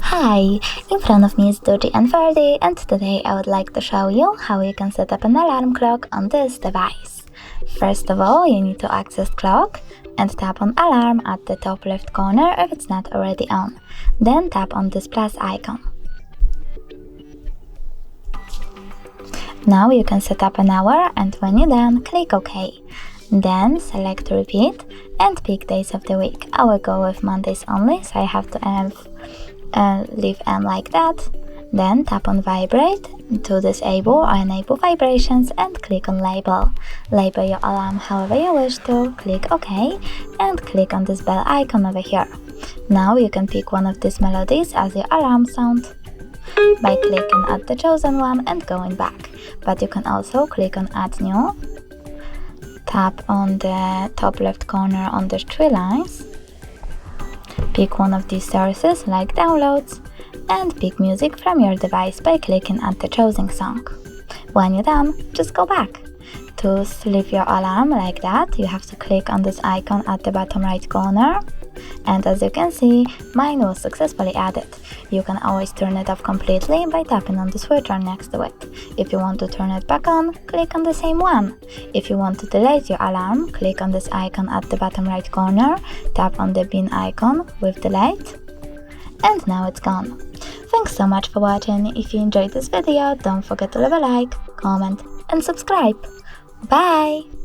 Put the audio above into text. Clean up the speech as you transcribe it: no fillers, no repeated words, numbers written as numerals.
Hi, in front of me is DOOGEE N30 and today I would like to show you how you can set up an alarm clock on this device. First of all, you need to access clock and tap on alarm at the top left corner if it's not already on. Then tap on this plus icon. Now you can set up an hour and when you're done, click OK. Then select repeat and pick days of the week. I will go with Mondays only, so I have to leave N like that. Then tap on vibrate to disable or enable vibrations and click on label. Label your alarm however you wish to, click OK and click on this bell icon over here. Now you can pick one of these melodies as your alarm sound by clicking add the chosen one and going back. But you can also click on add new, tap on the top left corner on the three lines, pick one of these sources like downloads and pick music from your device by clicking add the chosen song. When you're done, just go back. To leave your alarm like that, you have to click on this icon at the bottom right corner. And as you can see, mine was successfully added. You can always turn it off completely by tapping on the switcher next to it. If you want to turn it back on, click on the same one. If you want to delete your alarm, click on this icon at the bottom right corner, tap on the bin icon with delete, and now it's gone. Thanks so much for watching. If you enjoyed this video, don't forget to leave a like, comment and subscribe. Bye!